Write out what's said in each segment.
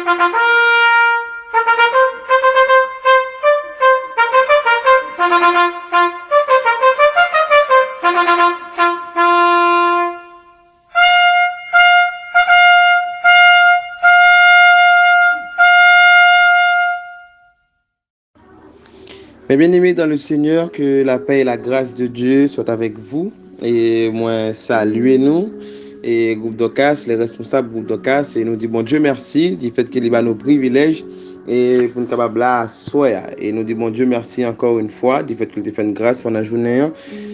Mes bien-aimés dans le Seigneur, que la paix et la grâce de Dieu soient avec vous. Et moi, saluez-nous. Et groupe d'Ocas, les responsables du groupe d'Ocas, et nous dit bon Dieu merci du fait qu'il a nos privilèges et pour nous capables là soir. Et nous dit bon Dieu merci encore une fois du fait qu'il a fait une grâce pendant la journée.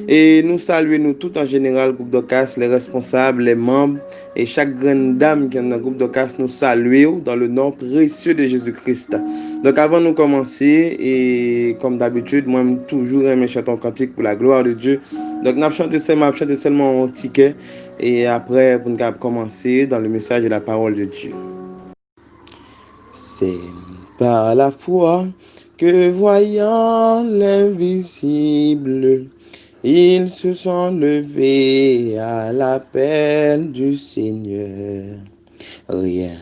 Et nous saluons nous tout en général, groupe d'Ocas, les responsables, les membres et chaque grande dame qui est dans le groupe d'Ocas, nous saluons dans le nom précieux de Jésus-Christ. Donc avant de nous commencer, et comme d'habitude, moi toujours aimé chanter un cantique pour la gloire de Dieu. Donc nous chanté seulement un ticket et après pour nous commencer dans le message de la parole de Dieu. C'est par la foi que voyant l'invisible, ils se sont levés à l'appel du Seigneur. Rien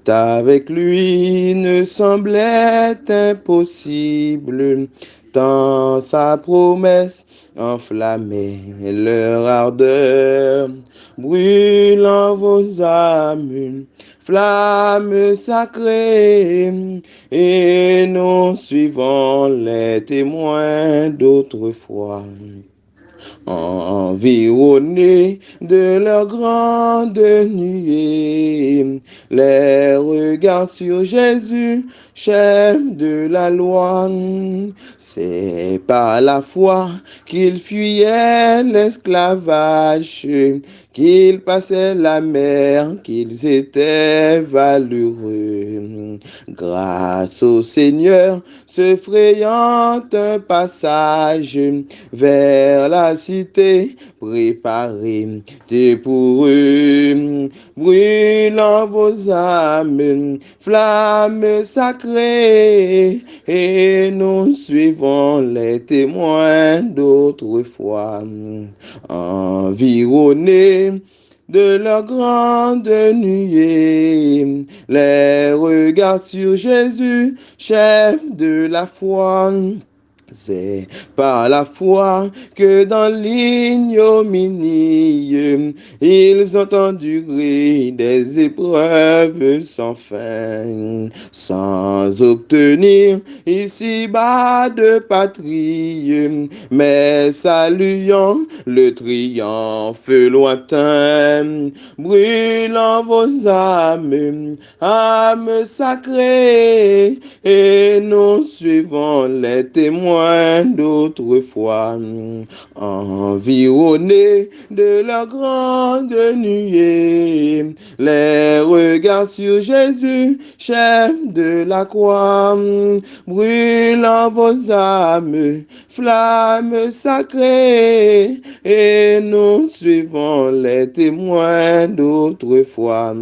avec lui ne semblait impossible, tant sa promesse enflammait leur ardeur, brûlant vos âmes, flammes sacrées, et nous suivons les témoins d'autrefois. Environnés de leur grande nuée, les regards sur Jésus, chef de la loi. C'est par la foi qu'ils fuyaient l'esclavage, qu'ils passaient la mer, qu'ils étaient valeureux. Grâce au Seigneur, se frayant un passage vers la cité préparée pour eux, brûlant vos âmes, flammes sacrées, et nous suivons les témoins d'autrefois, environnés de leur grande nuée, les regards sur Jésus, chef de la foi. C'est par la foi que dans l'ignominie, ils ont enduré des épreuves sans fin, sans obtenir ici-bas de patrie, mais saluant le triomphe lointain, brûlant vos âmes, âmes sacrées, et nous suivons les témoins d'autrefois, environnés de leur grande nuée, les regards sur Jésus, chef de la croix, brûlant vos âmes, flammes sacrées, et nous suivons les témoins d'autrefois,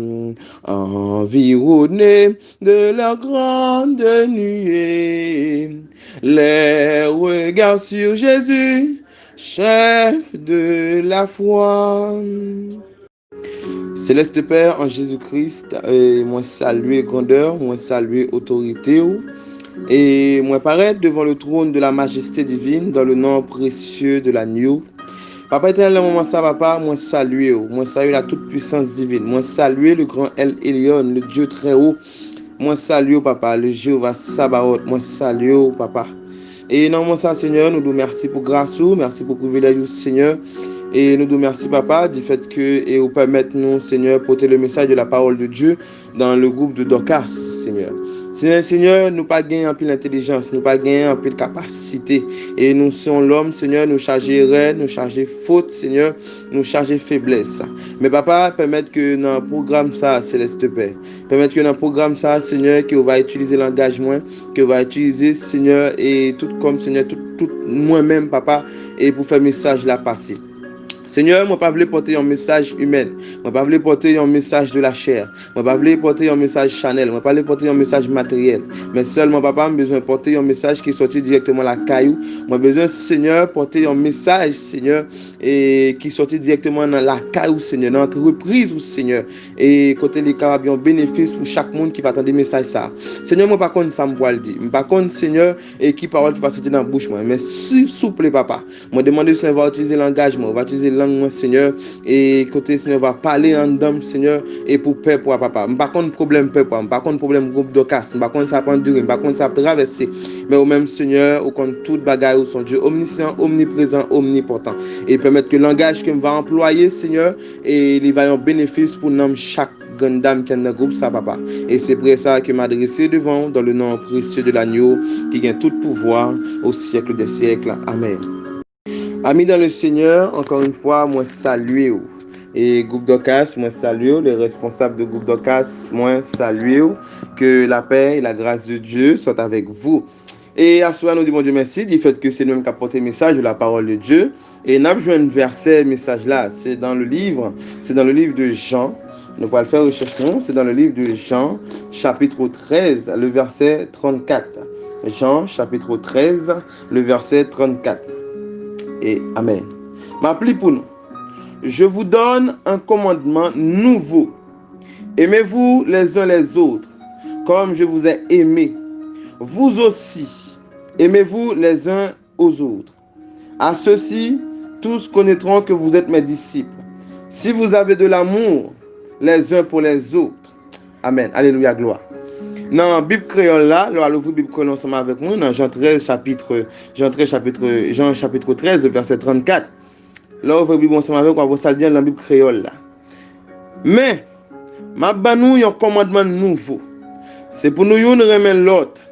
environnés de leur grande nuée, les regards sur Jésus, chef de la foi. Céleste Père en Jésus-Christ, moi saluer grandeur, moi saluer autorité, et moi paraître devant le trône de la majesté divine dans le nom précieux de l'agneau. Papa éternel, moment ça, papa, moi saluer, moi saluer la toute puissance divine, moi saluer le grand El Elyon, le Dieu très haut. Moi salue papa, le Jéhovah Sabaoth, moi salue papa. Et non, ça, Seigneur, nous nous merci pour grâce, merci pour privilège, Seigneur. Et nous nous merci, papa, du fait que et vous permettez nous, Seigneur, porter le message de la parole de Dieu dans le groupe de Docas, Seigneur. Seigneur, nous pas gagner un peu l'intelligence, nous pas gagner un peu de capacité. Et nous sommes l'homme, Seigneur, nous charger erreur, nous charger faute, Seigneur, nous charger faiblesse. Mais papa, permettre que dans le programme ça, Céleste Père, permettre que dans le programme ça, Seigneur, que vous va utiliser l'engagement, que vous va utiliser, Seigneur, et tout comme, Seigneur, tout moi-même, papa, et pour faire message là passer. Seigneur, moi pas voulu porter un message humain. Moi pas voulu porter un message de la chair. Moi pas voulu porter un message Chanel. Moi pas voulu porter un message matériel. Mais seulement papa, j'ai besoin de porter un message qui est sorti directement de la caillou. Moi besoin Seigneur porter un message Seigneur et qui est sorti directement dans la caillou Seigneur, dans l'entreprise Seigneur et côté les capables un bénéfice pour chaque monde qui va attendre des messages ça. Seigneur, moi pas contre ça me le dire. Pas contre Seigneur et qui parole qui va sortir dans la bouche moi. Mais s'il vous plaît papa, moi demander Seigneur va utiliser l'engagement, va utiliser langue Seigneur et côté Seigneur va parler en dame Seigneur et pour peur pour papa. Pas contre problème peur pas contre problème groupe de casse, pas contre ça prendre durer, pas contre ça traverser. Mais au même Seigneur, au contre toute bagaille ou son Dieu omniscient, omniprésent, omnipotent et permettre que le langage que va employer Seigneur et il va y avoir un bénéfice pour nous chaque grande dame qui est dans le groupe ça papa. Et c'est pour ça que m'adresser devant dans le nom précieux de l'agneau qui gagne tout pouvoir au siècle des siècles. Amen. Amis dans le Seigneur, encore une fois, moi saluer vous. Et groupe d'Ocas, moi saluer les responsables de groupe d'Ocas, moi saluer que la paix et la grâce de Dieu soient avec vous. Et à ce moment, nous disons Dieu merci du fait que c'est nous qui avons porté le message de la parole de Dieu. Et nous avons joué un verset, message là, c'est dans le livre de Jean. Nous allons faire recherche, c'est dans le livre de Jean, chapitre 13, le verset 34. Jean, chapitre 13, le verset 34. Et Amen. M'appli pour nous. Je vous donne un commandement nouveau. Aimez-vous les uns les autres, comme je vous ai aimé. Vous aussi, aimez-vous les uns aux autres. À ceux-ci, tous connaîtront que vous êtes mes disciples, si vous avez de l'amour les uns pour les autres. Amen. Alléluia, gloire. Dans la Bible créole là, nous allons ouvrir la Bible créole ensemble avec nous, dans Jean chapitre 13, verset 34. Là, ouvrir la Bible ensemble avec nous, on va ça dire dans la Bible créole là. Mais, ma banou un commandement nouveau. C'est pour nous yon remettre l'autre.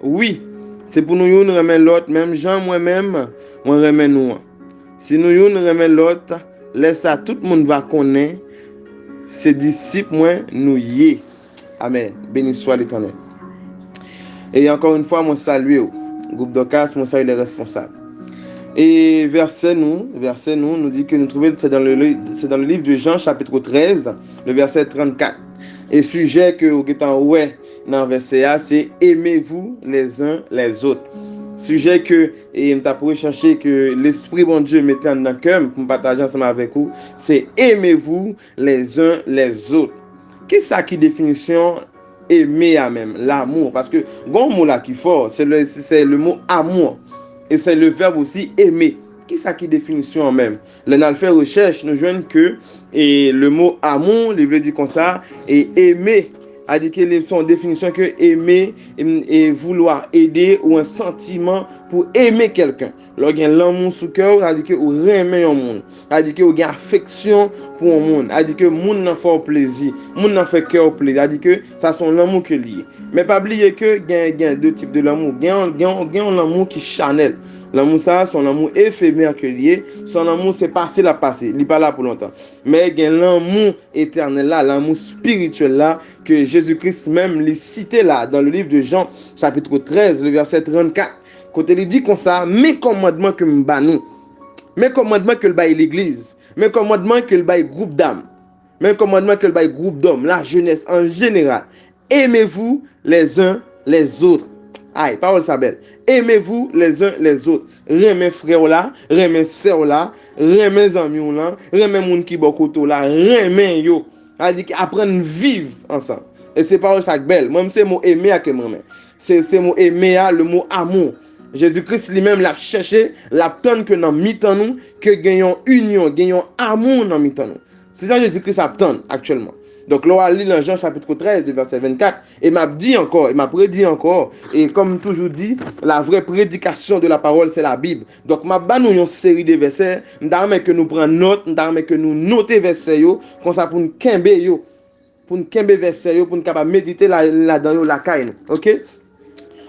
Oui, c'est pour nous yon remettre l'autre, même Jean moi-même, moi remet nous. Si nous yon remettre l'autre, laisse ça tout le monde va connaître ses disciples moi nous y. Amen. Béni soit l'Éternel. Et encore une fois, moi salue au groupe d'Ocas, moi salue les responsables. Et verset nous dit que nous trouvons c'est dans le livre de Jean chapitre 13, le verset 34. Et sujet que vous êtes en ouais dans le verset A, c'est aimez-vous les uns les autres. Sujet que et nous avons recherché que l'esprit bon Dieu mettait dans le cœur pour partager ensemble avec vous, c'est aimez-vous les uns les autres. Qu'est-ce qui définition aimer à même l'amour parce que bon mot là qui fort c'est le mot amour et c'est le verbe aussi aimer. Qu'est-ce qui définition en même là on fait recherche nous joignent que et le mot amour il veut dire comme ça et aimer a dit que son définition que aimer et vouloir aider ou un sentiment pour aimer quelqu'un. Lorsqu'il y a l'amour sous cœur, a dit que vous aimez un monde. A dit que vous avez affection pour un monde. A dit que le monde n'a fait plaisir. Le monde n'a fait cœur plaisir. A dit que ça sont l'amour que lié. Mais pas oublier que il y a deux types de l'amour. Il y a l'amour qui Chanel. L'amour ça, son amour éphémère que lié, son amour c'est passé la passé, il n'est pas là pour longtemps. Mais il y a l'amour éternel là, l'amour spirituel là, que Jésus-Christ même l'a cité là, dans le livre de Jean, chapitre 13, le verset 34. Quand il dit comme ça, mes commandements que me banou, mes commandements que le bail l'église, mes commandements que le bail groupe d'âmes, mes commandements que le bail groupe d'hommes, la jeunesse en général. Aimez-vous les uns les autres. Aïe, parole ça belle. Aimez-vous les uns les autres. Remez frère là, remez sœur là, remez amis là, remez moun qui bokoto là, remez yo. A dit apprendre vivre ensemble. Et c'est parole ça belle. Moi c'est mot aimer à que moi c'est mot aimer à le mot amour. Jésus-Christ lui-même l'a cherché, l'a tonne que dans mi-temps nous que gagnons union, gagnons amour dans mi-temps nous. C'est ça Jésus-Christ attend actuellement. Donc là, on lit dans Jean chapitre 13, verset 24, et m'a dit encore, et m'a prédit encore, et comme toujours dit, la vraie prédication de la parole, c'est la Bible. Donc, m'a bannou une série de versets, m'dame que nous prenons note, m'dame que nous notons versets yo, comme ça pour nous kembe yo, pour nous kembe versets yo, pour nous capable méditer là-dedans yo, la caille, ok?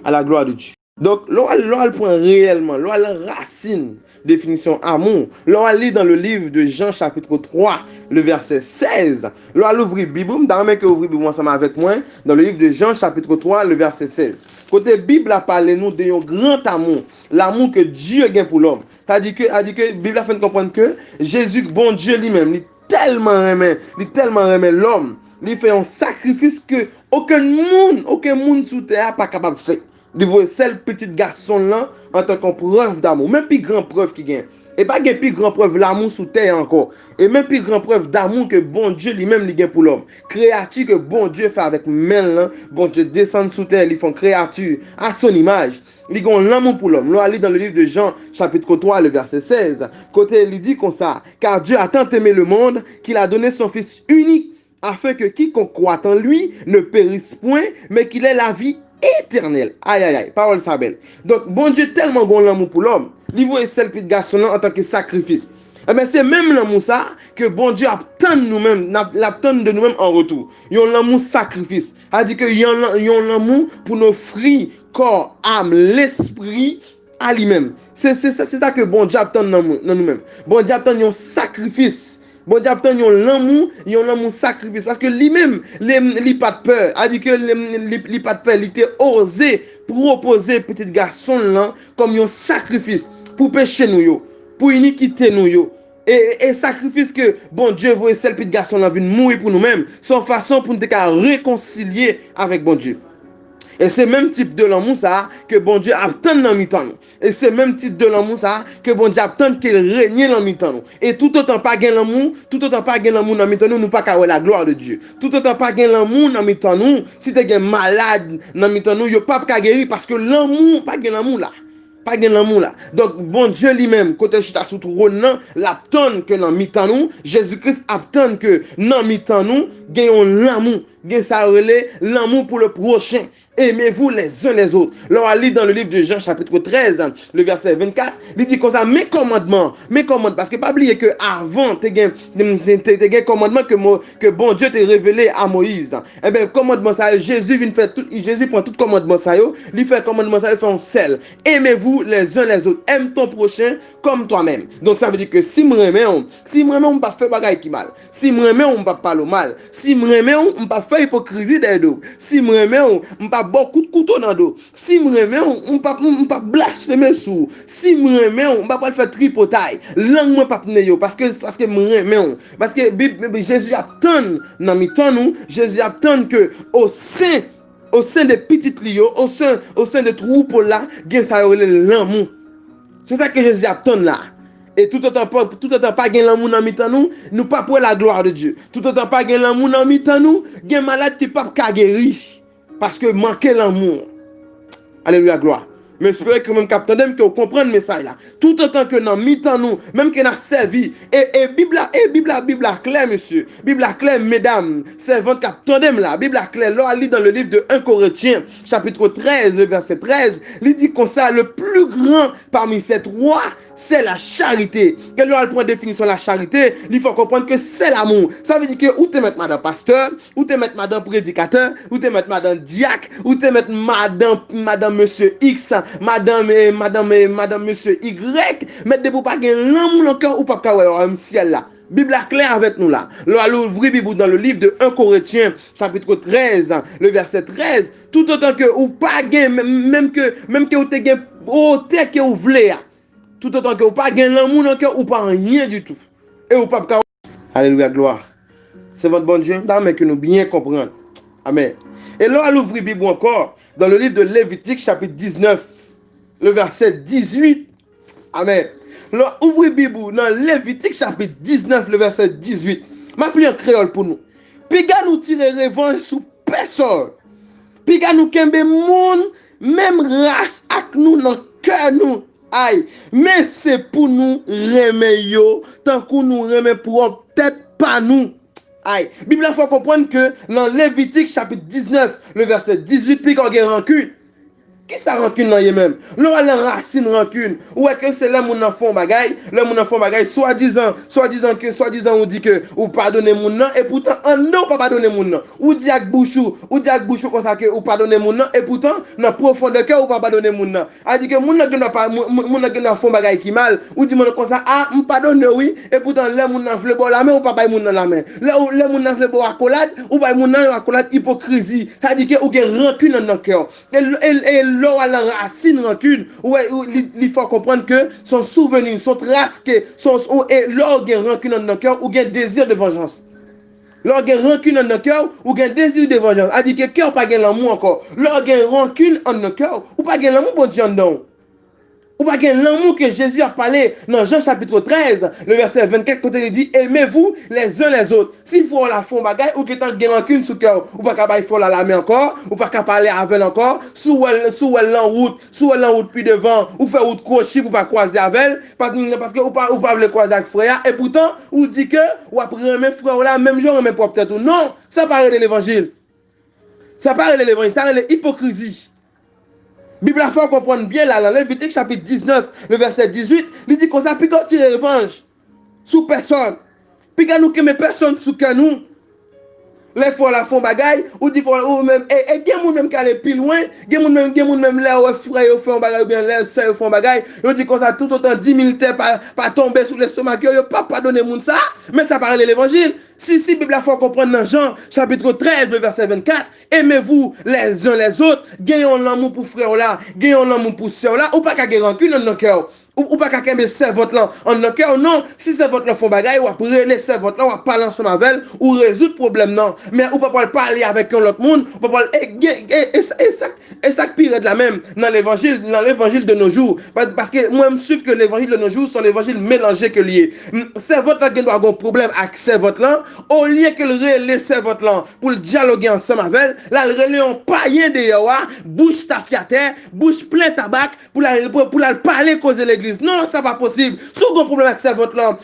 À la gloire de Dieu. Donc, l'on prend réellement, l'on racine, définition amour. L'on lit dans le livre de Jean chapitre 3, le verset 16. L'on ouvre Bible, dans que ouvrir Bible ensemble avec moi, dans le livre de Jean chapitre 3, le verset 16. Côté Bible a parlé nous d'un grand amour, l'amour que Dieu a pour l'homme. C'est-à-dire que, la Bible a fait comprendre que Jésus, bon Dieu lui-même, il tellement aimé l'homme, il fait un sacrifice que aucun monde sous terre n'est pas capable de faire. De voir seul petit garçon là en tant que preuve d'amour. Même plus grande preuve qui gagne. Et pas gagne plus grande preuve l'amour sous terre encore. Et même plus grande preuve d'amour que bon Dieu lui-même lui gagne pour l'homme. Créature que bon Dieu fait avec main là. Bon Dieu descend sous terre, ils font créature à son image. Ils ont l'amour pour l'homme. L'on lit dans le livre de Jean, chapitre 3, le verset 16. Côté, il dit comme ça. Car Dieu a tant aimé le monde qu'il a donné son Fils unique afin que quiconque croit en lui ne périsse point, mais qu'il ait la vie éternelle. Aïe, aïe, aïe, parole sa belle. Donc, bon Dieu tellement bon l'amour pour l'homme, il voit celle petit garçon en tant que sacrifice. Eh bien, c'est même l'amour ça que bon Dieu attend de nous-mêmes, l'attend de nous-mêmes en retour. Il y a l'amour sacrifice. C'est-à-dire qu'il y a l'amour pour nos offrir corps, âme, l'esprit à lui-même. C'est ça que bon Dieu attend dans nous-mêmes. Bon Dieu attend un sacrifice. Bon Dieu attend l'amour sacrifice. Parce que lui-même, il n'a pas de peur. Il dit que il n'a pas de peur. Il était osé proposer petit garçon là comme un sacrifice pour pécher nous, pour iniquité nous. Et sacrifice que bon Dieu voit celle petit garçon là venir mourir pour nous-mêmes, sans façon pour nous réconcilier avec bon Dieu. Et c'est le même type de l'amour ça que bon Dieu attend dans mi-temps. Et c'est le même type de l'amour ça que bon Dieu attend qu'il règne dans mi-temps. Et tout autant pas gain l'amour, tout autant pas gain l'amour dans mi-temps nous pas qu'à la gloire de Dieu. Tout autant pas gain l'amour dans mi-temps nous, si tu es malade dans mi-temps nous, yo pas qu'à guérir parce que l'amour pas gain l'amour là. Pas gain l'amour là. Donc bon Dieu lui-même côté chita sous trône l'attend que dans mi-temps nous, Jésus-Christ attend que dans mi-temps nous gagnons l'amour, gagne ça relais l'amour pour le prochain. Aimez-vous les uns les autres. L'on a lu dans le livre de Jean chapitre 13, le verset 24, il dit comme ça, mes commandements, parce que pas oublier que avant, tu as un commandement que bon Dieu t'a révélé à Moïse. Eh bien, commandement ça, Jésus prend tout commandement ça, il fait commandement ça, il fait un seul. Aimez-vous les uns les autres. Aime ton prochain comme toi-même. Donc ça veut dire que si moi on pas faire bagaille qui mal. Si moi on pas parler mal. Si moi on pas faire hypocrisie derrière. Si moi on pas beaucoup de couteau dans dos. Si moi on pas blasphémer sous. Si moi on pas faire tripotaille. Langue moi pas yo parce que moi parce que Jésus attend dans mi-temps nous, Jésus attend que au sein des petites lios, au sein des troupeaux là, gen ça l'amour. C'est ça que Jésus attend là. Et tout autant pas gen l'amour dans mi-temps nous pas pour la gloire de Dieu. Tout autant pas gen l'amour dans mi-temps nous, gen malade qui pas guérir parce que manquer l'amour. Alléluia gloire. Mais j'espère que même capteur que vous comprenez le message là. Tout autant que dans mi-temps nous, même que nous servi. Et Bible claire, monsieur. Bible claire, mesdames, servantes capteur là. Bible claire, là, lit dans le livre de 1 Corinthiens, chapitre 13, verset 13. Il dit comme ça, le plus grand parmi ces trois, c'est la charité. Quelle est la définition de la charité? Il faut comprendre que c'est l'amour. Ça veut dire que ou te mettre madame pasteur, ou te mettre madame prédicateur, ou te mettre madame diacre, ou te mettre madame monsieur X, madame monsieur Y, mais de vous pas gagner l'amour dans le cœur ou pas qu'à un ciel là. Bible claire avec nous là. Là, ouvrir Bible dans le livre de 1 Corinthiens, chapitre 13, le verset 13, tout autant que ou pas gagner, même que vous te gagner autant que vous voulez. Tout autant que vous pas gagner l'amour dans le cœur ou pas rien du tout. Et ou pas qu'à. Alléluia, gloire. C'est votre bon Dieu, mais que nous bien comprendre. Amen. Et là, à l'ouvrir Bible encore, dans le livre de Lévitique, chapitre 19, le verset 18. Amen. Là, ouvrez Bible dans Lévitique, chapitre 19, le verset 18. Ma prie en créole pour nous. Puis nous tirer revanche sous personne. Puis nous kembe monde, même race avec nous dans le cœur nous. Aïe. Mais c'est pour nous remettre yo, tant que nous remettre pour tête pas nous. Aïe. Bible il faut comprendre que dans Lévitique chapitre 19, le verset 18, puis qu'on a rancune. Qui ça rancune dans même? L'on a la racine rancune. Ou est que c'est là mon enfant bagaille, là mon enfant bagaille, soi-disant on dit que ou pardonner mon nom et pourtant non pas pardonner mon nom. Ou dit avec bouchou comme ça que ou pardonner mon nom et pourtant dans profondeur cœur ou pas pardonner mon nom. A dit que mon nom n'a pas mon nom font bagaille qui mal, ou dit mon comme ça ah me pardonne oui et pourtant là mon nom vle bon la main ou pas mon nom la main. Là mon nom vle bon accolade ou pas mon nom accolade hypocrisie. Ça dit que ou gen rancune dans notre cœur. Et l'on a la racine rancune, il faut comprendre que son souvenir, son trace, et l'on a rancune dans notre cœur ou un désir de vengeance. L'on a rancune dans notre cœur ou un désir de vengeance. A dit que cœur pas l'amour encore. L'on a rancune dans notre cœur ou pas l'amour pour Dieu dedans. Ou pas l'amour que Jésus a parlé dans Jean chapitre 13, le verset 24, quand il dit aimez-vous les uns les autres. S'il faut la fond bagaille ou que t'as une rancune sous cœur, ou pas capable faut la main encore, ou pas capable parler avec elle encore, sous elle en route puis devant, ou faire route crochet pour pas croiser avec elle, parce que ou pas le croiser avec frère et pourtant ou dit que ou après même frère là même jour même propre tête. Non, ça parle de l'évangile. Ça parle de l'évangile, ça parle de l'hypocrisie. Bible a fait comprendre bien là, dans Lévitique chapitre 19, le verset 18, il dit qu'on ça, puis qu'on tire revanche sous personne. Puis qu'on nous met personne sous que nous. Les fois la font bagaille, ou dit ou même, et gen moun même qui aller plus loin, gen moun même là, ou frère, ou font bagaille, ou bien là, sœur, font bagaille, on dit qu'on ça tout autant 10 000 terres pas tomber sous l'estomac, yo pas donner moun ça, mais ça parle de l'évangile. Si Bible a fait comprendre dans Jean chapitre 13, le verset 24, aimez-vous les uns les autres, gagnons l'amour pour frère là, gagnons l'amour pour sœur là, ou pas qu'à guérir rancune dans nos cœurs. Ou pas qu'à aimer servante là en nos cœurs, non. Si servante là font bagaille, ou après les servantes là, ou parler ensemble avec elle, ou résoudre problème non. Mais ou pas parler avec l'autre monde, ou pas parler et ça pire de la même dans l'évangile de nos jours. Parce que moi je suis que l'évangile de nos jours sont l'évangile mélangé que lié. Servante là qui doit avoir un problème avec servante là, au lieu que le relais servante là pour dialoguer ensemble avec elle, là le relais un païen de Yawa, bouche tafiater, bouche plein tabac pour la parler causer l'église. Non, ça pas possible. Si vous avez un problème avec servante là,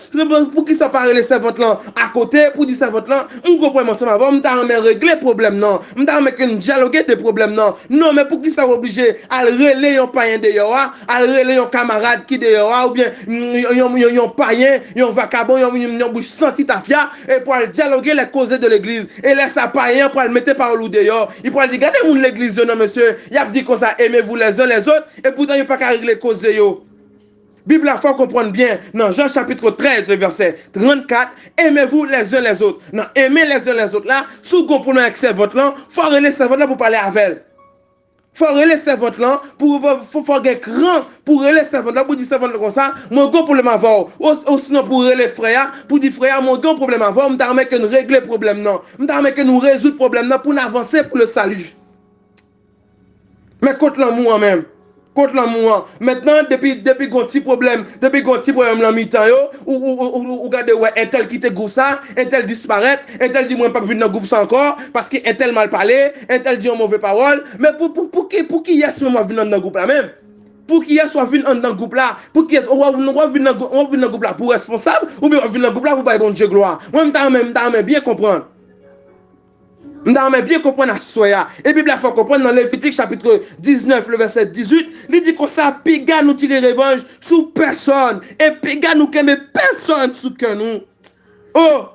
pour qui ça parle les servantes là à côté, pour dire servante là, on comprend ensemble avant, on t'a régler problème non. On t'a qu'un dialoguer des problèmes non. Non, mais pour qui ça obligé à relayer un païen de Yawa, à relayer un camarade qui de Yawa ou bien un païen, un vagabond, un bouche senti tafia et pour dialoguer les causes de l'église. Et laisse un païen pour le mettre par le dehors. Il pourrait dire regardez l'église non monsieur, il a dit comme ça aimez-vous les uns les autres et pourtant il pas qu'à régler causes yo. Bible a fait comprendre bien dans Jean chapitre 13, le verset 34, aimez-vous les uns les autres. Non, aimez les uns les autres là, sous comprenant avec servante là, faut relayer servante là pour parler avec elle. Faut relayer servante là pour faire grand pour relayer servante là pour dire servante comme ça, mon gros problème à voir. Ou sinon pour relayer frère, pour dire frère, mon grand problème à voir, m'ta remettre que nous régler problème non. M'ta remettre que nous résoudre problème non pour avancer pour le salut. Mais contre l'amour en même. Contre l'amour. Maintenant, depuis qu'on petit problème, dans mi-temps, ou regardez, ouais, un tel qui te groupe ça, un tel disparaît, un tel dit, moi, pas venir dans le groupe ça encore, parce qu'un tel mal parlé, un tel dit une mauvaise parole, mais pour qui y a ce moment venir dans le groupe là même? Pour qui y a soit venir dans le groupe là? Pour qui on va venir dans le groupe là pour responsable, ou bien on va venir dans le groupe là pour pas bon Dieu gloire? Moi, je bien comprendre. Nous devons bien comprendre à soya. Et Bible a fait comprendre dans Lévitique chapitre 19, le verset 18, il dit qu'on ça, Péga nous tire revanche sous personne. Et Péga nous aime personne sous que nous. Oh!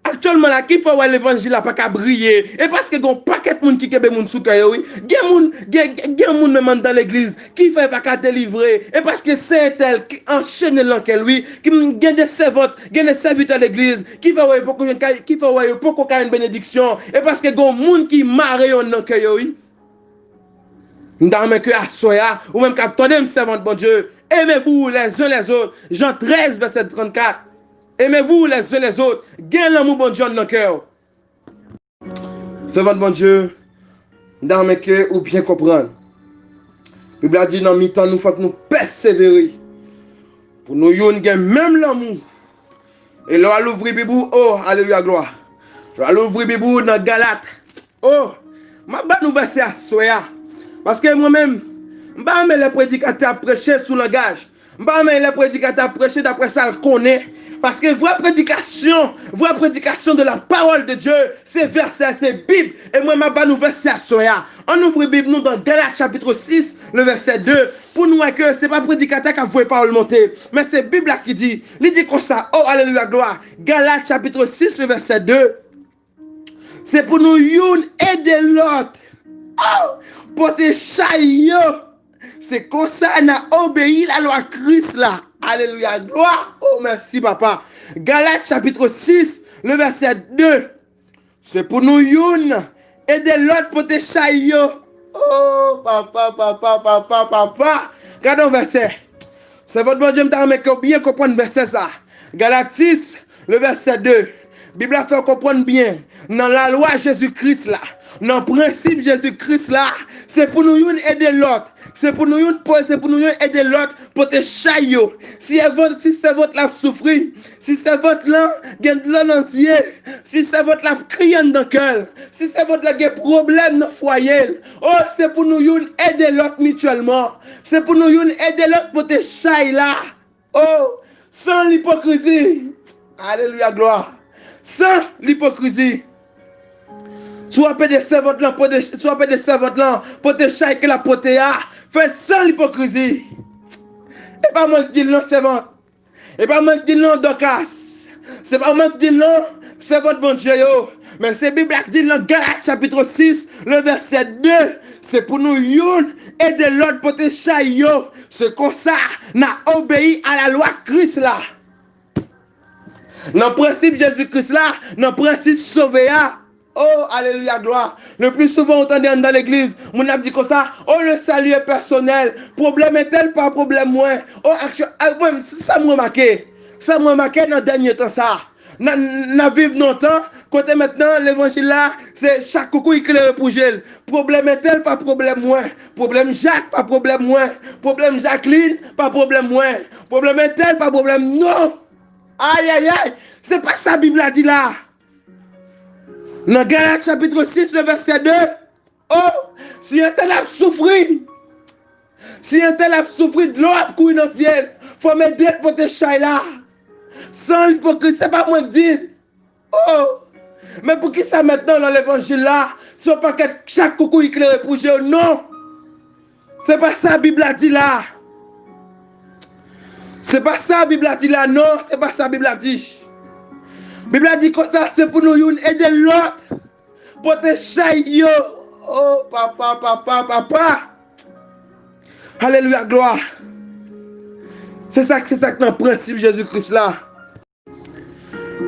Actuellement là, qui faut l'évangile là pas qu'à briller. Et parce que gon paquet de monde qui kebe moun sou kaya oui, gen moun même dans l'église qui fait pas qu'à délivrer. Et parce que c'est tel qui enchaîne l'enquête lui, qui gen des servantes, gen des serviteurs de l'église, qui fait ouais pour une bénédiction. Et parce que gon moun qui marre yon l'enquête oui. N'dame que à soya ou même qu'attendez servante bon Dieu. Aimez-vous les uns les autres. Jean 13 verset 34. Aimez-vous les uns les autres. Gagne l'amour bon Dieu dans le cœur. Servant bon Dieu, dans mes cœurs ou bien comprendre. La Bible a dit dans mi-temps, nous faut que nous persévérer. Pour nous yon gagne même l'amour. Et là, à l'ouvrir Bibou, oh, alléluia, gloire. À l'ouvrir Bibou dans Galate. Oh, ma bonne nouvelle c'est à soya. Parce que moi-même, je ne les prédicateurs prêcher sous le langage. Je ne les prédicateurs prêcher d'après ça, le connaît. Parce que vraie prédication de la parole de Dieu, c'est verset, c'est Bible. Et moi, ma pas nous verset à soya. On ouvre la Bible nous dans Galates chapitre 6, le verset 2. Pour nous voir que ce n'est pas prédicateur qui a voué parole monter. Mais c'est la Bible qui dit. Il dit comme ça. Oh, alléluia, gloire. Galates chapitre 6, le verset 2. C'est pour nous une aider l'autre. Oh, pour te chailler. C'est comme ça qu'on a obéi la loi Christ là. Alléluia, gloire. Oh, merci, papa. Galates chapitre 6, le verset 2. C'est pour nous une aider l'autre pour te chailler. Oh, papa. Regardons le verset. C'est votre bon Dieu, je bien comprendre le verset ça. Galates 6, le verset 2. Bible a fait comprendre bien. Dans la loi Jésus-Christ là, dans le principe Jésus-Christ là, c'est pour nous aider l'autre. C'est pour nous aider l'autre pour te chailler. Si c'est votre la souffrir, si c'est votre là, gagne de l'encier, si c'est votre la criant dans le cœur, si c'est votre la problème dans le foyer, oh, c'est pour nous aider l'autre mutuellement. C'est pour nous aider l'autre pour te chailler là. Oh, sans l'hypocrisie. Alléluia, gloire. Sans l'hypocrisie. Soit pas de servante là pour te chailler que la potéa. Faites sans l'hypocrisie. Et pas moi qui dis non servante. Et pas moi qui dis non docas. C'est pas moi qui dis non servante bon Dieu. Mais c'est Bible qui dit dans Galates chapitre 6, le verset 2. C'est pour nous aider l'autre pour te chailler. C'est comme ça n'a obéi à la loi Christ là. Dans le principe Jésus-Christ là, dans le principe sauvé. Oh, alléluia, gloire. Le plus souvent, on entend dans l'église, on a dit comme ça, oh, le salut est personnel. Problème est tel, pas problème moins. Oh, ça m'a remarqué. Ça m'a remarqué dans le dernier temps, ça. N'a vivre longtemps, côté maintenant, l'évangile là, c'est chaque coucou éclairé pour gel. Problème est tel, pas problème moins. Problème Jacques, pas problème moins. Problème Jacqueline, pas problème moins. Problème est tel, pas problème non. Aïe. C'est pas ça la Bible a dit là. Dans Galates chapitre 6, le verset 2. Oh, si un tel a souffri, de l'eau à courir dans le ciel, il faut m'aider pour te chailler là. Sans l'hypocrisie, c'est pas moi qui dis. Oh, mais pour qui ça maintenant dans l'évangile là? C'est pas que chaque coucou éclairé pour Dieu, non. C'est pas ça la Bible a dit là. C'est pas ça la Bible a dit là, non, c'est pas ça la Bible a dit. La Bible a dit que ça, c'est pour nous aider l'autre, pour te chailler. Oh, papa. Alléluia, gloire. C'est ça que dans le principe Jésus-Christ là.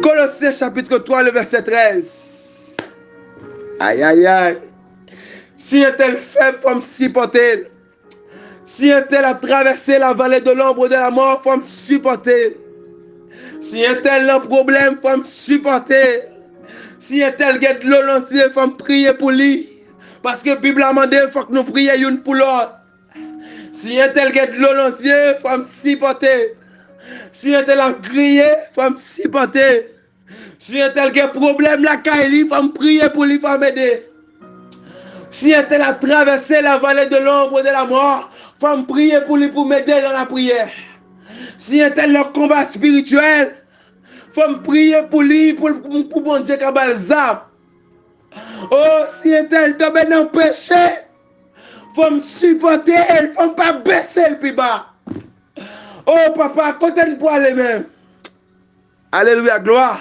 Colossiens chapitre 3, le verset 13. Aïe. Si un tel faible, faut me supporter. Si un tel a traversé la vallée de l'ombre de la mort, faut me supporter. Si un tel a un problème, faut me supporter. Si un tel a de l'eau lancée, faut me prier pour lui. Parce que la Bible a demandé, il faut que nous prions une pour l'autre. Si un tel a de l'eau lancée, faut me supporter. Si un tel a crié, faut me supporter. Si un tel a un problème, la il faut me prier pour lui, faut m'aider. Si un tel a traversé la vallée de l'ombre de la mort, faut me prier pour lui, pour m'aider dans la prière. Si un tel a un combat spirituel, faut me prier pour lui, pour mon Dieu qui a balsam. Oh, si un tel tombe dans le péché, faut me supporter, faut me pas baisser le plus bas. Oh, papa, côté pour aller même. Alléluia, gloire.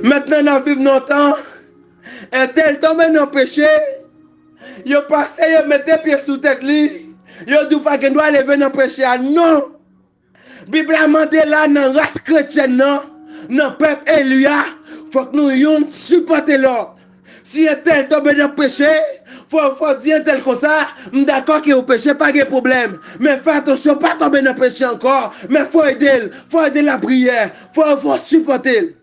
Maintenant, nous vivons longtemps. Un tel tombe dans le péché, il passe, il met des pieds sous tête lui. Il dit pas qu'il doit lever dans le péché. Non. La Bible a demandé là dans la race chrétienne, dans le peuple élu, il faut que nous supportions l'autre. Si un tel tombe dans le péché, il faut dire un tel comme ça, d'accord qu'il y a un péché, pas de problème. Mais fais attention, pas tomber dans le péché encore. Mais il faut aider la prière, il faut supporter.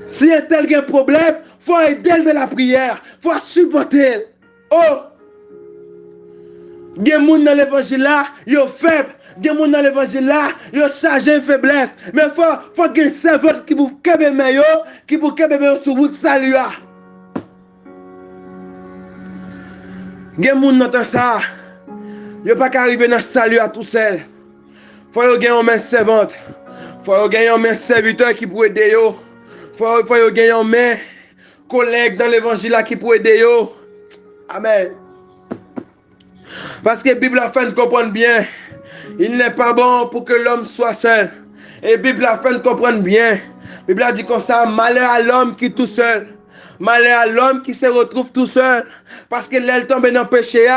Si un tel a un problème, il faut aider de la prière, il faut supporter. Oh! Il y a des gens dans l'évangile là, ils sont faibles. Il y a des gens dans l'évangile là, ils sont chargés de faiblesse. Mais il faut qu'il y ait un serveur qui vous kebe meilleur, qui vous kebe meilleur sur votre salut. Il y a des gens dans ça, ils ne peuvent pas arriver dans le salut à tout seul. Il faut qu'il y ait une main servante. Il faut qu'il y ait un main serviteur qui peut aider. Faut gagner en main. Collègues dans l'évangile là qui pour aider yo. Amen. Parce que la Bible a fait nous comprendre bien. Il n'est pas bon pour que l'homme soit seul. Et la Bible a fait nous comprendre bien. La Bible a dit comme ça, malheur à l'homme qui est tout seul. Malheur à l'homme qui se retrouve tout seul. Parce que l'elle tombe dans le péché.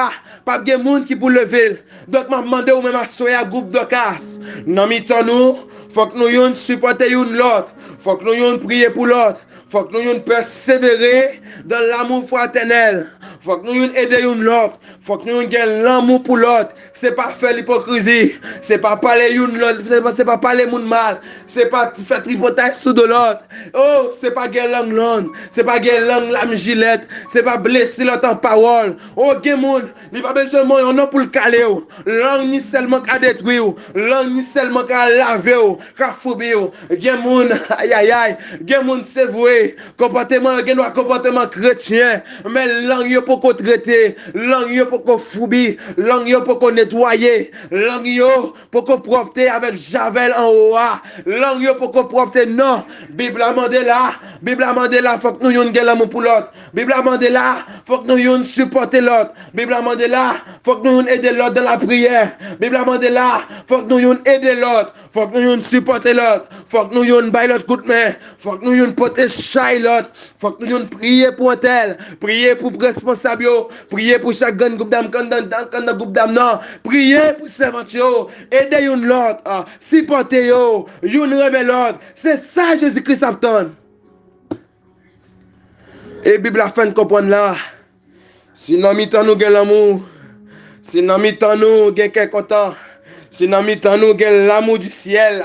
Pas de monde qui pour lever. Donc, je demande ou même à soyer un groupe de casse. Non, nous, faut que nous supporter l'autre. Faut que nous prier pour l'autre. Faut que nous persévérer dans l'amour fraternel. Faut que nous aider l'autre. Faut que nous ayons l'amour pour l'autre. C'est pas faire l'hypocrisie. C'est pas parler l'autre. C'est pas parler moun mal. C'est pas faire tripotage sous de l'autre. Oh, c'est pas gagner langue. C'est pas gagner langue lame gilette. C'est pas blesser l'autre en parole. Oh, gen moun, il pas besoin de on non pour le caler. Langue ni seulement qu'à détruire. Langue ni seulement qu'à laver. Qu'à foubir. Gen moun, aïe aïe aïe. Gen moun c'est vrai. Comportement, gen comportement chrétien. Mais langue yo pour qu'on traiter. Langue yo pour qu'on foubir. Langue yo pour qu'on nettoyer. Langue yo pour qu'on propter avec javel en haut. Langue yo pour qu'on propter. Non. Bible a demandé là. Bible a demandé là. Faut que nous yon l'amour pour l'autre. Bible a demandé là. Faut que nous yon supporter l'autre. Bible a demandé là. Faut que nous yon aider l'autre dans la prière. Bible a demandé là. Faut que nous yon aider l'autre. Faut que nous yon supporter l'autre. Faut que nous yon bailler l'autre coup de main. Faut que nous yon protéger l'autre. Faut que nous yon prier pour un tel. Prier pour responsable. Prier pour chaque groupe d'âme. Quand dans groupe d'âme non. Prier pour servant. Aider yon l'autre. Supporter yo. Yon remet l'autre. C'est ça Jésus-Christ attend. Et la Bible a fait comprendre là. Si nous mettons nous l'amour, si nous mettons nous quelqu'un content, si nous mettons nous l'amour du ciel,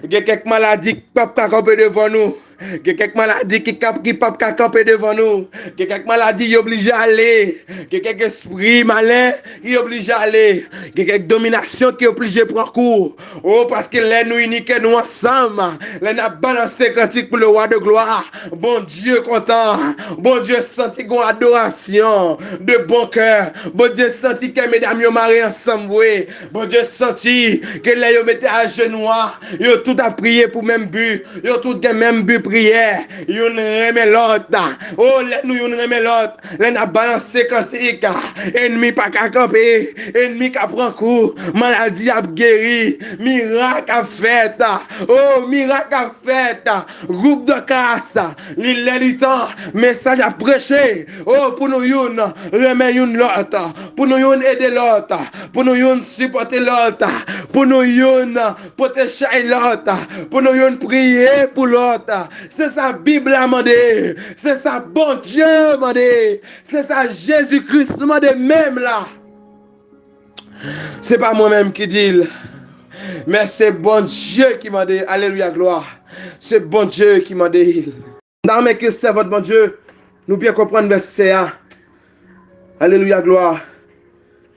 il y a quelques maladies qui peuvent camper devant nous. Il y a quelques maladies qui peuvent camper devant nous. Il y a quelques maladies qui sont obligées à aller. Il y a quelques esprits malins qui sont obligés à aller. Il y a quelques dominations qui sont obligées à prendre cours. Oh, parce que les nous uniques nous ensemble. Les nous balancé cantique pour le roi de gloire. Bon Dieu content. Bon Dieu senti qu'on adoration de bon cœur. Bon Dieu senti que mesdames yo marié ensemble. Bon Dieu senti que les yo mettaient à genoux. Yo tout a prié pour même but. Yo tout a même but prière. Yo remet l'autre. Oh, nous yon remet l'autre. Les n'a balancé cantique. Ennemi pas qu'à camper. Ennemi qui prend coup. Maladie a guéri. Miracle a fait. Oh, miracle a fait. Groupe de casse. L'île temps. Message à prêcher. Oh, pour nous yon remet yon l'autre. Pour nous yon aider l'autre. Pour nous yon supporter l'autre. Pour nous yon protéger l'autre. Pour nous yon prier pour l'autre. C'est ça Bible a demandé. C'est ça bon Dieu a demandé. C'est ça Jésus-Christ a demandé même là. C'est pas moi-même qui dis. Mais c'est bon Dieu qui m'a dit. Alléluia, gloire. C'est bon Dieu qui m'a dit. Dans mes que c'est votre bon Dieu. Nous bien comprendre verset 1. Alléluia, gloire.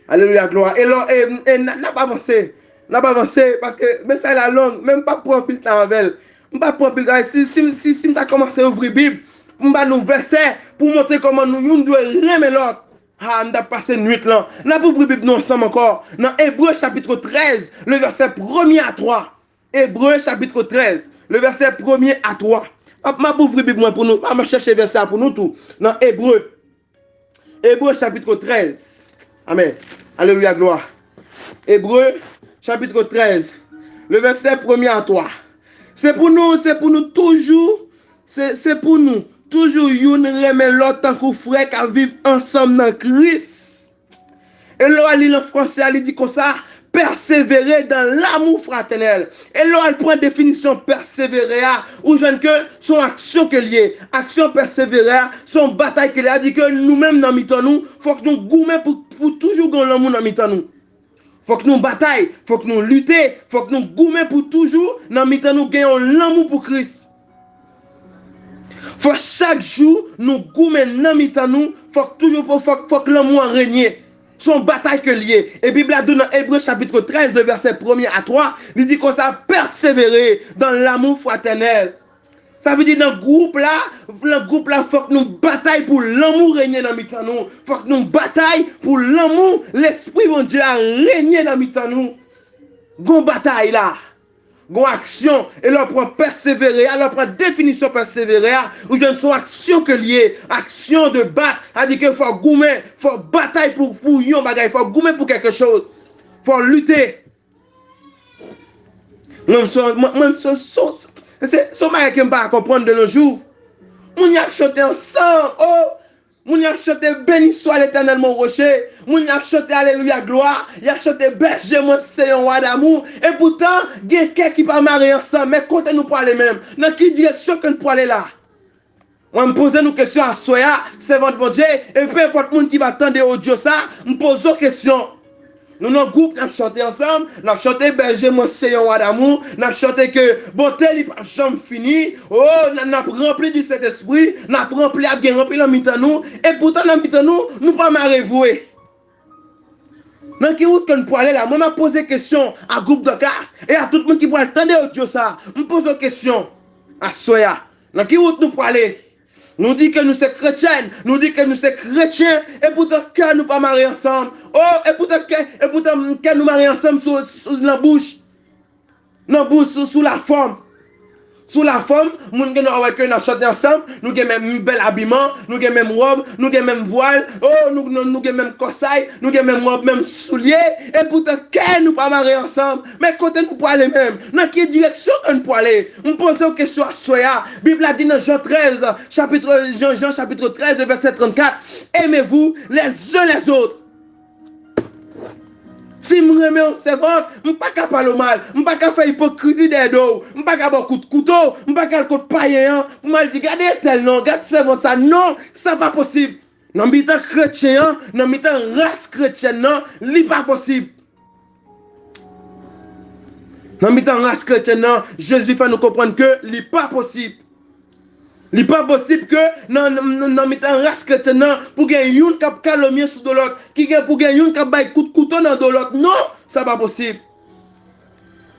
Alléluia, gloire. Et là, n'a pas avancé. N'a pas avancé parce que mais ça est la longue. Même pas pour un pile temps avec elle. M'pa prendre pile temps. Si m'ta commencé à ouvrir Bible, m'pa nous verset pour montrer comment nous doit aimer l'autre. Ah, m'ta passé nuit là. N'a pas ouvrir Bible nous ensemble encore. Dans Hébreux chapitre 13, le verset 1er à 3. Hébreux chapitre 13, le verset 1er à 3. M'a ouvrir Bible pour nous. M'a chercher verset pour nous tout. Dans Hébreux. Hébreux chapitre 13. Amen. Alléluia, gloire. Hébreux chapitre 13, le verset 1er à 3. C'est pour nous toujours, c'est pour nous, toujours yon remet l'autre tant qu'on frère qu'à vivre ensemble dans Christ. Et là, il en français, il dit comme ça, persévérer dans l'amour fraternel. Et là, elle prend définition persévérer, ou je que son action que lié, action persévérer, son bataille que lié, a dit que nous-mêmes dans mitan nous, faut que nous gourmets pour toujours gagner l'amour dans mitan nous. Faut que nous bataille, faut que nous lutter, faut que nous gourmets pour toujours, dans mitan nous gagnons l'amour pour Christ. Faut chaque jour nous gourmets dans mitan nous, faut que l'amour règne. Son bataille que lié. Et Bible a dit dans Hébreux chapitre 13, le verset 1er à 3, il dit qu'on ça persévérer dans l'amour fraternel. Ça veut dire dans le groupe là, faut que nous bataille pour l'amour régner dans mitan nous. Faut que nous bataille pour l'amour, l'esprit bon Dieu a régné dans mitan nous. Gon bataille là. gon action et leur prend persévérer, leur prend définition persévérer, ou je ne son action que lié, action de battre, a dit qu'il faut goumer, faut bataille pour yon bagay, faut goumer pour quelque chose, faut lutter. Même c'est bagay que pas comprendre de nos jours. On y a chanté ensemble, oh. Moun y a chanté béni soit l'Éternel mon rocher. Moun y a chanté alléluia gloire. Y a chanté berger mon c'est un roi d'amour. Et pourtant, il y a quelqu'un qui pas marié ensemble. Mais comptez nous pour aller même. Dans quelle direction que nous pour aller là? On me pose une question à Soya, c'est votre bon Dieu. Et peu importe monde qui va attendre audio ça, me pose une question. Nous, notre groupe, nous avons chanté ensemble, nous avons chanté berger mon c'est un roi d'amour, nous avons chanté que bonté n'est pas jamais fini, oh, nous avons rempli du Saint-Esprit, nous avons rempli à bien rempli dans mi-temps nous, et pourtant dans mi-temps nous, nous ne pas m'arrêter. Dans quelle route que nous pouvons aller là? Moi, je pose des questions à groupe de classe et à tout le monde qui peut attendre audio ça. Je pose des questions à Soya. Dans quelle route nous pouvons aller? Nous dit que nous sommes chrétiens, nous dit que nous sommes chrétiens, et pourtant que nous pas mariés ensemble. Oh, et pourtant que nous mariés ensemble sous la bouche. Dans la bouche, sous la forme. Sous la forme, nous avons chanté ensemble, nous avons même un bel habillement, nous avons même robe, nous avons même voile, oh, nous avons même corsaille, nous avons même robe, même souliers, et pourtant que nous pas mariés ensemble. Mais côté nous pour aller même, dans quelle direction nous pour aller? On pose une question à Soya. Bible a dit dans Jean 13, Jean chapitre 13, verset 34, aimez-vous les uns les autres. Si je me remets en servante, je ne peux pas parler mal, je ne peux pas faire hypocrisie des dos, je ne peux pas avoir coup de couteau, je ne peux pas faire coup de païen, je ne peux pas dire, regardez tel non, regardez servante ça. Non, ça n'est pas possible. Dans le temps chrétien, dans le temps race chrétienne, non, ce n'est pas possible. Dans le temps race chrétienne, non, Jésus fait nous comprendre que ce n'est pas possible. Il n'est pas possible que dans le temps race chrétienne, pour gagner un cap calomnier sous de l'autre, pour gagner un cap bail coup de couteau dans de l'autre. Non, ça n'est pas possible.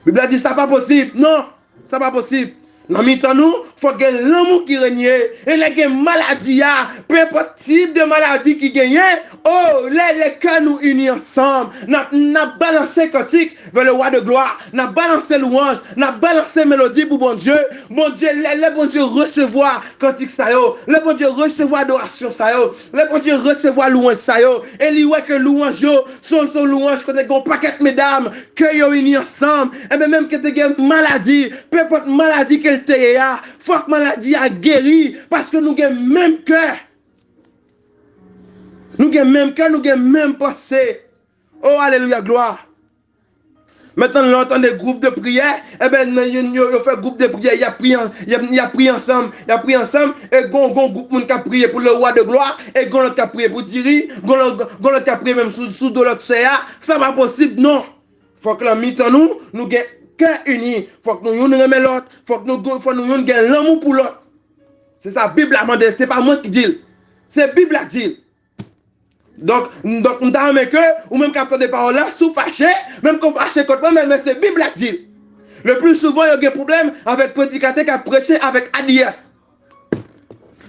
La Bible a dit ça n'est pas possible. Non, ça n'est pas possible. Dans le temps, il faut que l'amour qui règne. Et les maladies, peu importe type de maladie qui gagne, oh, les cœurs nous unis ensemble. Nous avons balancé cantique vers le roi de gloire. Nous avons balancé louange. Nous avons balancé mélodie pour bon Dieu. Bon Dieu, le bon Dieu recevoir cantique ça yo. Le bon Dieu recevoir adoration ça yo. Le bon Dieu recevoir louange ça yo. Et lui ouais que louange yo, son louange quand on paquet mesdames, que yo unis ensemble. Et même que tu as maladie, peu importe maladie que il faut que maladie a guéri parce que nous avons même cœur. Nous avons même cœur, nous avons même pensée. Oh, alléluia, gloire. Maintenant, nous entendons des groupes de prière. Eh bien, nous fait groupe de prière. Il a pris ensemble. Et gon groupe qui a prié pour le roi de gloire. Et gon qui a prié pour Thierry. Gon qui a prié même sous de l'autre CA. Ça va possible, non. Faut que la mi-temps nous avons cœur uni, faut que nous remettions l'autre, faut que nous ayons l'amour pour l'autre. C'est ça, la Bible a demandé, ce n'est pas moi qui dis. C'est la Bible qui dit. Donc, nous avons que, ou même quand des paroles là, sous fâché, même quand fâché contre moi, mais c'est la Bible qui dit. Le plus souvent, il y a des problèmes avec le prédicateur qui a prêché avec ADS.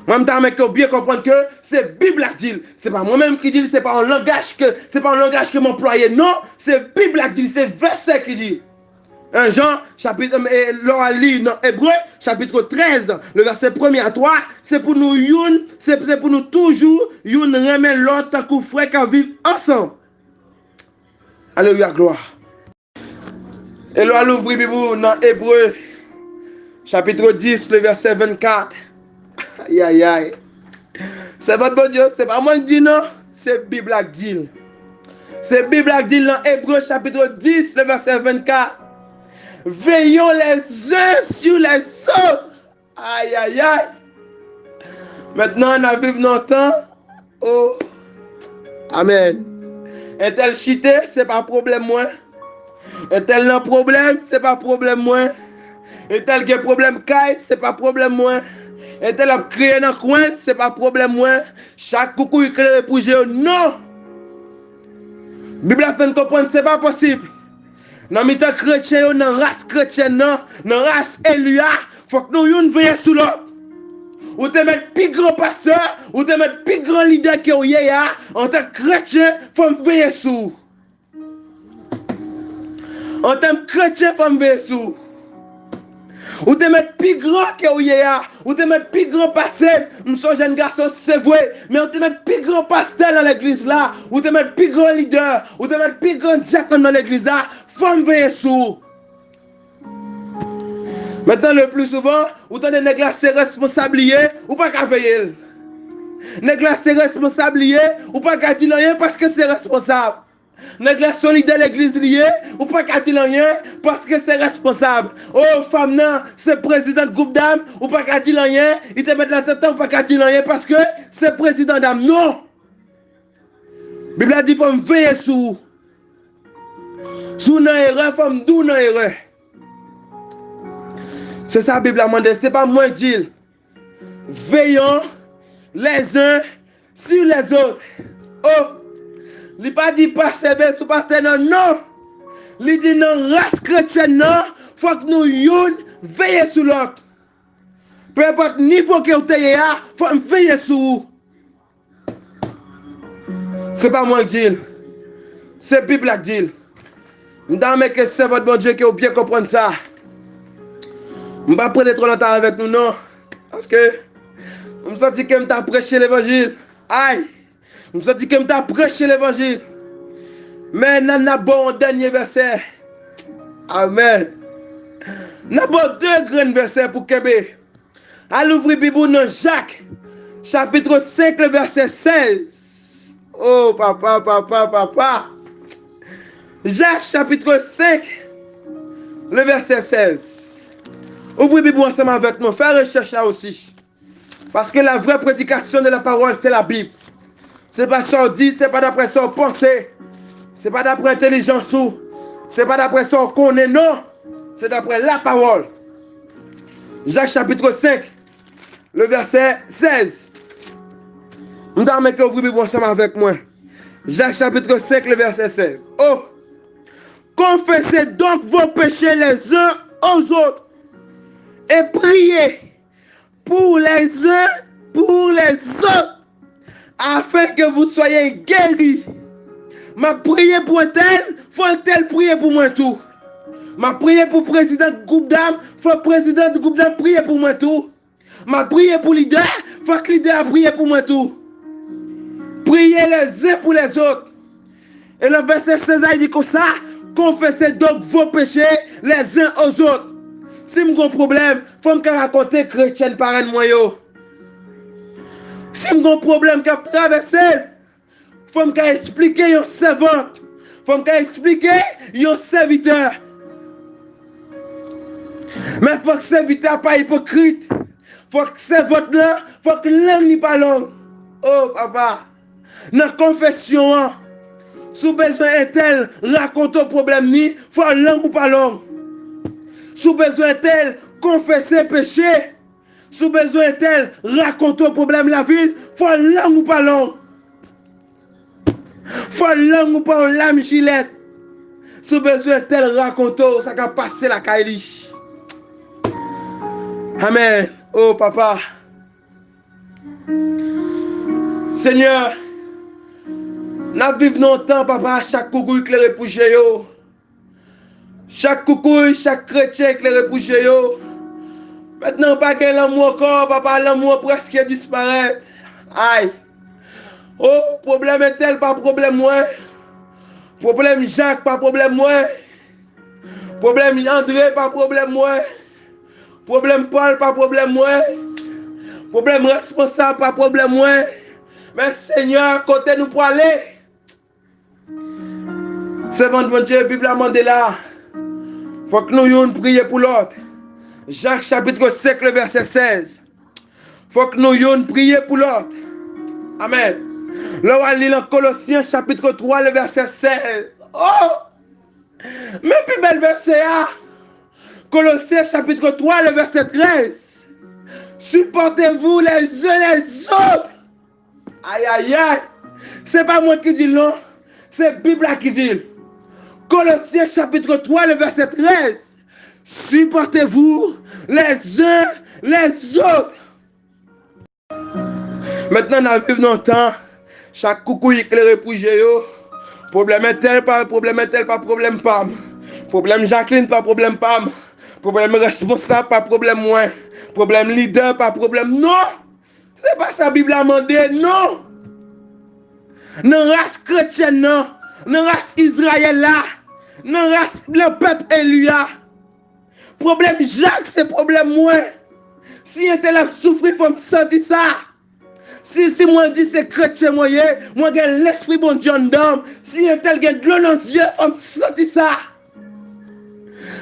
Moi, je veux bien comprendre que c'est la Bible qui dit. Ce n'est pas moi-même qui dit, ce n'est pas un langage que m'employé. Non, c'est la Bible qui dit, c'est le verset qui dit. Un Jean, chapitre, l'oralie dans Hébreu, chapitre 13, le verset 1er à 3, c'est pour nous toujours, remettre l'autre tant qu'on frère qu'à vivre ensemble. Alléluia, gloire. Et là, l'ouvrez-vous dans Hébreu, chapitre 10, le verset 24. Aïe, aïe, aïe. C'est votre bon Dieu, c'est pas moi qui dis non, c'est la Bible qui dit. C'est la Bible qui dit dans Hébreu, chapitre 10, le verset 24. Veillons les uns sur les autres. Aïe, aïe, aïe. Maintenant, on a vécu longtemps. Oh. Amen. Un tel chité, c'est pas problème moi. Un tel non problème, c'est pas problème moi. Un tel qui a problème caille, c'est pas problème moi. Un tel a crié dans le coin, c'est pas problème moi. Chaque coucou il crée pour Dieu. Non. Bible a fait comprendre, c'est pas possible. Dans le temps chrétien, dans la race chrétienne, dans la race élue, il faut que nous veillions sur l'autre. Ou te mettre plus grand pasteur, ou te mettre plus grand leader que vous avez, en tant que chrétien, il faut veiller sur. En tant que chrétien, il faut veiller sur. Ou te mettre plus grand que ou ya. Ou te mettre plus grand pasteur. M'son jeune garçon, c'est vrai. Mais ou te mettre plus grand pasteur dans l'église là. Ou te mettre plus grand leader. Ou te mettre plus grand diacre dans l'église là. Faut me veiller sous. Maintenant, le plus souvent, ou t'en nèg la c'est responsable ou pas qu'à veiller. Nèg la c'est responsable ou pas qu'à dire rien parce que c'est responsable. Nèg la solidaire l'église lié ou pas qu'à dire rien parce que c'est responsable. Oh femme non, c'est président de groupe d'âme ou pas qu'à dire rien, il te met la tête ou pas qu'à dire rien parce que c'est président d'âme. Non. Bible a dit faut me veiller sous. Sous nan erreur, faut me dou nan erreur. C'est ça la Bible a demandé, c'est pas moi qui dis. Veillons les uns sur les autres. Oh, il n'a pas dit pasteur ou pasteur non. Il dit non, race chrétienne non, faut que nous yon veiller sur l'autre. Peu importe niveau que vous êtes, faut veiller sur vous. C'est pas moi qui dis. C'est la Bible qui dit. Mesdames, que c'est votre bon Dieu qui a bien comprendre ça. Je ne vais pas prendre trop longtemps avec nous, non. Parce que je me sens que je t'ai prêché l'évangile. Aïe. Je me sens que je t'ai prêché l'évangile. Mais nous avons bon dernier verset. Amen. Nous avons deux grands versets pour Québec. Allez ouvrir Bible dans Jacques, chapitre 5, le verset 16. Oh, papa. Jacques, chapitre 5, le verset 16. Ouvrez la Bible ensemble avec nous. Faites recherche là aussi. Parce que la vraie prédication de la parole, c'est la Bible. Ce n'est pas ça qu'on dit, ce n'est pas d'après ça qu'on pense. Ce n'est pas d'après intelligence ou. Ce n'est pas d'après ça qu'on connaît, non. C'est d'après la parole. Jacques chapitre 5, le verset 16. Nous allons mettre ouvrir la Bible ensemble avec moi. Jacques chapitre 5, le verset 16. Oh! Confessez donc vos péchés les uns aux autres. Et priez pour les uns, pour les autres, afin que vous soyez guéris. Ma prière pour un tel, faut un tel prier pour moi tout. Ma prière pour président du groupe d'âme, faut président du groupe d'âme prier pour moi tout. Ma prière pour leader, faut que leader prier pour moi tout. Priez les uns pour les autres. Et le verset 16 il dit comme ça, confessez donc vos péchés les uns aux autres. Si j'ai un problème, il faut me raconter chrétien parent de moi. Si j'ai un problème qui a traversé, il faut me expliquer un servant. Il faut me expliquer un serviteur. Mais il faut que le serviteur pas hypocrite. Il faut que servant là, il faut que l'homme n'y pas long. Oh papa, dans la confession, si besoin un tel raconte un problème ni, faut langue ou pas langue. Si besoin tel confesser péché, si besoin tel raconter un problème la vie, faut langue ou pas langue. Faut langue ou pas lame gilette. Si besoin tel raconter, ça va passer la caille. Amen. Oh papa. Seigneur, nous vivons longtemps, papa, chaque coucou éclairé pour Jéo. Chaque coucou, chaque chrétien éclairé pour Jéo. Maintenant, pas que l'amour encore, papa, l'amour presque disparaît. Aïe. Oh, problème est tel, pas problème moi. Problème Jacques, pas problème moi. Problème André, pas problème moi. Problème Paul, pas problème moi. Problème responsable, pas problème moi. Mais Seigneur, côté nous pour aller. C'est mon Dieu, la Bible a demandé là. Il faut que nous prions pour l'autre. Jacques chapitre 5, le verset 16. Il faut que nous prions pour l'autre. Amen. Là, on lit dans Colossiens chapitre 3, le verset 16. Oh! Mais plus bel verset. Colossiens chapitre 3, le verset 13. Supportez-vous les uns les autres. Aïe, aïe, aïe. C'est pas moi qui dis non. C'est la Bible qui dit. Colossiens chapitre 3, le verset 13. Supportez-vous les uns les autres. Maintenant, nous vivons dans le temps. Chaque coucou éclairé pour Jéo. Problème est tel, pas problème est tel, pas problème pam. Problème Jacqueline, pas problème pam. Problème responsable, pas problème moins. Problème leader, pas problème. Non! C'est pas ça la Bible a demandé, non! Non, race chrétienne, non! Non, race Israël là! Non, race le peuple élu là! Problème Jacques, c'est problème moins. Si un tel a souffert, il faut me sentir ça. Si moi dis c'est chrétien moyen, moi j'ai l'esprit bon Dieu d'homme. Si un tel a de l'eau dans Dieu, il faut me sentir ça.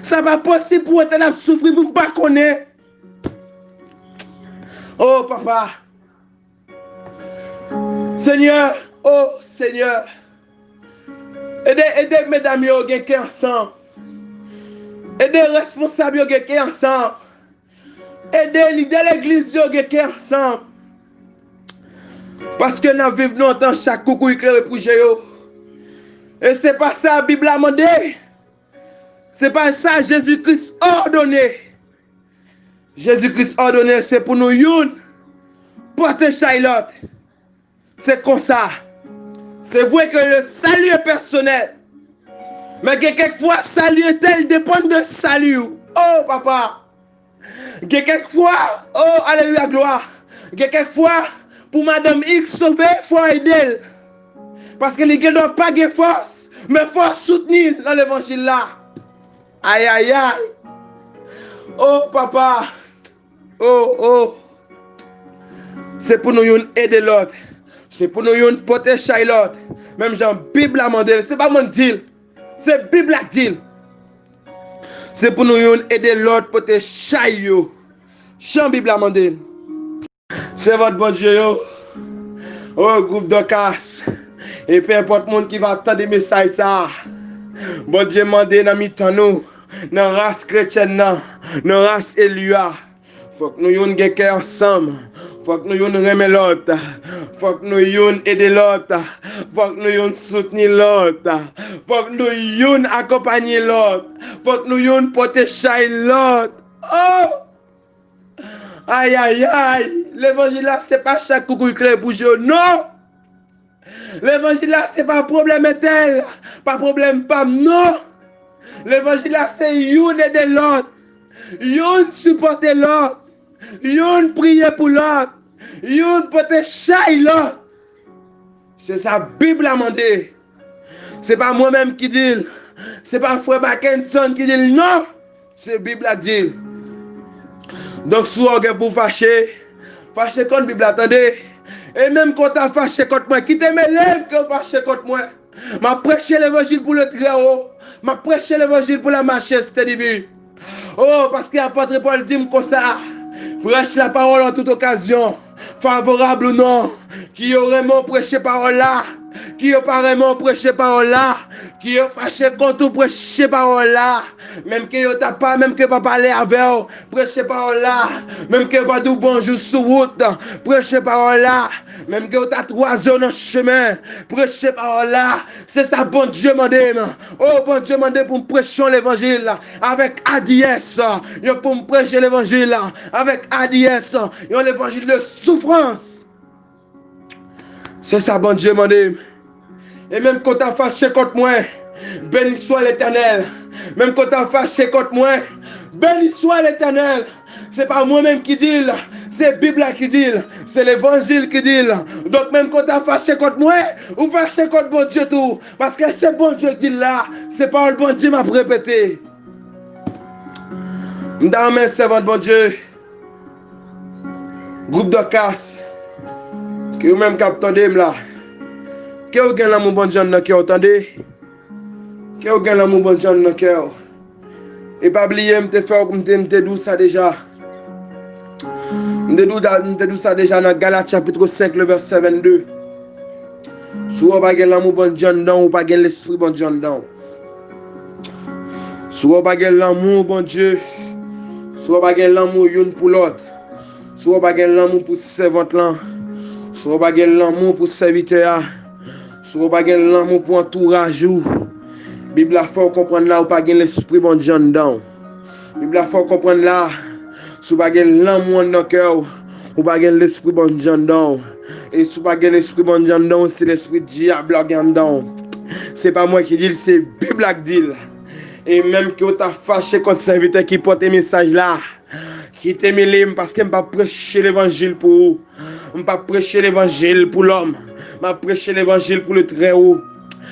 Ça va pas possible pour un tel a souffert, vous ne pas connaître. Oh papa. Seigneur, oh Seigneur. Aidez mesdames yo gen qui ensemble. Aidez responsables yo gen qui ensemble. Aidez leaders de l'église yo gen qui ensemble. Parce que nous vivons longtemps chaque coucou éclairé pour yo. Et c'est pas ça la Bible a demandé. C'est pas ça Jésus-Christ ordonné. Jésus-Christ ordonné, c'est pour nous une porter Charlotte. C'est comme ça. C'est vrai que le salut est personnel. Mais quelquefois, salut tel dépend de salut. Oh papa. Quelquefois, oh alléluia gloire. Quelquefois, pour Madame X sauver, il faut aider. Parce que les gens n'ont pas de force, mais il faut soutenir dans l'évangile là. Aïe aïe aïe. Oh papa. Oh oh. C'est pour nous aider l'autre. C'est pour nous protéger l'autre. Même Jean Bible a demandé, c'est pas mon deal. C'est Bible a dit. C'est pour nous aider l'autre protéger yo. Jean Bible a demandé. C'est votre bon Dieu yo. Oh groupe de casse. Et peu importe monde qui va entendre des messages ça. Bon Dieu demande dans mi-temps nous, dans race chrétienne dans race Elia. Faut que nous yon geke ensemble. Faut que nous yon remet l'autre. Faut que nous yon aider l'autre. Faut que nous yon soutenir l'autre. Faut que nous yon accompagner l'autre. Faut que nous yon protéger l'autre. Oh! Aïe aïe aïe. L'évangile là, c'est pas chaque coucou éclairé pour Dieu. Non! L'évangile là, c'est pas problème tel. Pas problème pas. Non! L'évangile là, c'est yon aider l'autre. Yon supporter l'autre. Yon prier pour l'autre. Yon protéger l'autre. C'est ça la Bible a demandé. C'est pas moi-même qui dit. C'est pas Frère Mackinson qui dit. Non. C'est la Bible a dit. Donc si vous avez pour fâcher contre la Bible, attendez. Et même quand tu as fâché contre moi, quittez mes lèvres que vous fâchez contre moi. M'a prêché l'évangile pour le Très-Haut. M'a prêché l'évangile pour la majesté divine. Oh, parce qu'il y a l'apôtre Paul dit comme ça. Prêche la parole en toute occasion, favorable ou non, qui aurait vraiment prêché parole là, qui aurait pas vraiment prêché parole là, qui aurait fâché contre prêcher parole là, même que vous n'avez pas, même que pas parler avec vous, prêcher parole là, même que vous dire bonjour sur route, prêcher parole là, même que vous avez 3 heures dans le chemin, prêcher parole là, c'est ça bon Dieu m'a dit. Oh bon Dieu m'a dit pour me prêcher l'évangile avec ADS, pour me prêcher l'évangile avec ADS, l'évangile de souffrance. C'est ça bon Dieu m'a dit. Et même quand tu as fâché contre moi, béni soit l'Éternel. Même quand tu as fâché contre moi, béni soit l'Éternel. C'est pas moi-même qui dit, c'est la Bible qui dit, c'est l'Évangile qui dit. Donc même quand tu as fâché contre moi, ou fâché contre bon Dieu tout, parce que c'est bon Dieu qui dit là, c'est pas le bon Dieu m'a répété. Dans mes servants bon Dieu, groupe de casse, qui ou même captez là. Que vous avez l'amour bon Dieu dans le cœur, attendez. Que vous avez l'amour bon Dieu dans le cœur. Et pas oublier, je te faire comme je te dis ça déjà. Je te dis ça déjà dans Galates chapitre 5, le verset 22. Si vous n'avez pas l'amour bon Dieu dedans, vous n'avez pas l'esprit bon Dieu dedans. Si vous n'avez pas l'amour bon Dieu, si vous n'avez pas l'amour une pour l'autre, si vous n'avez pas l'amour pour servant là, si vous n'avez pas l'amour pour serviteur, si vous n'avez pas l'amour pour entourage, la Bible a fait comprendre là, vous n'avez pas l'esprit bon Dieu dedans. La Bible a fait comprendre là, si vous n'avez pas l'amour dans le cœur, vous n'avez pas l'esprit bon Dieu dedans. Et si vous n'avez pas l'esprit bon Dieu dedans, c'est l'esprit diable dedans. Ce n'est pas moi qui dis, c'est la Bible qui dit. Et même que tu as fâché contre serviteur qui porte message là. Qui te mêlé parce que je ne pas prêcher l'évangile pour vous. Je ne pas prêcher l'évangile pour l'homme. Je vais prêcher l'évangile pour le Très-Haut.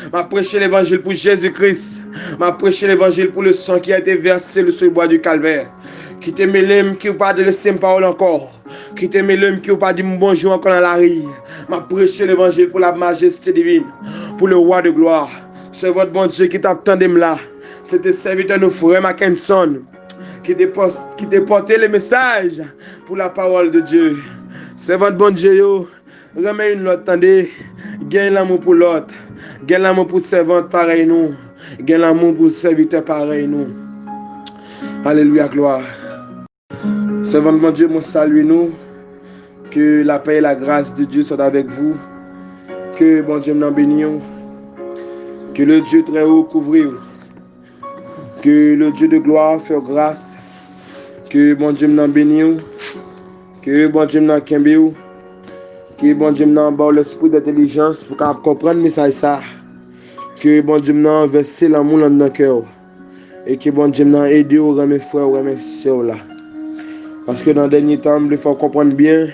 Je vais prêcher l'évangile pour Jésus-Christ. Je vais prêcher l'évangile pour le sang qui a été versé sur le bois du calvaire. Qui te mêlé, qui n'a pas adressé une parole encore. Qui te mêlé, qui n'a pas dit bonjour encore dans la rue. Je vais prêcher l'évangile pour la majesté divine. Pour le roi de gloire. C'est votre bon Dieu qui t'attend là. C'était serviteur de nos frères Mackinson. Qui te porté le message pour la parole de Dieu. C'est votre bon Dieu. Remets une l'autre, attendez. Gagne l'amour pour l'autre. Gagne l'amour pour servante pareil nous. Gagne l'amour pour serviteur pareil nous. Alléluia, gloire. C'est votre bon Dieu, mon salut nous. Que la paix et la grâce de Dieu soient avec vous. Que bon Dieu nous bénisse. Que le Dieu très haut couvre vous. Que le Dieu de gloire fasse grâce. Que bon Dieu nous bénisse. Que bon Dieu nous kembe. Que bon Dieu nous donne l'esprit d'intelligence pour comprendre le message ça. Que bon Dieu nous verse l'amour dans notre cœur. Et que bon Dieu nous aide à mes frères et mes sœurs là. Parce que dans le dernier temps, il faut comprendre bien.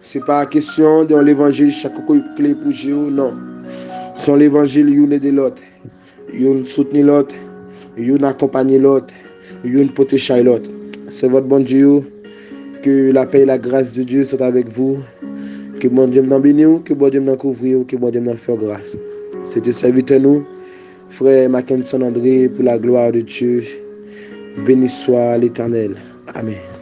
Ce n'est pas question de l'évangile chaque clé pour Dieu, non. C'est l'évangile l'une de l'autre. L'une soutenir l'autre. L'une accompagner l'autre. L'une protéger l'autre. C'est votre bon Dieu. Que la paix et la grâce de Dieu soient avec vous. Que bon Dieu nous bénisse, que bon Dieu nous couvre, que bon Dieu nous fasse grâce. C'était serviteur nous, frère Mackinson André, pour la gloire de Dieu. Béni soit l'Éternel. Amen.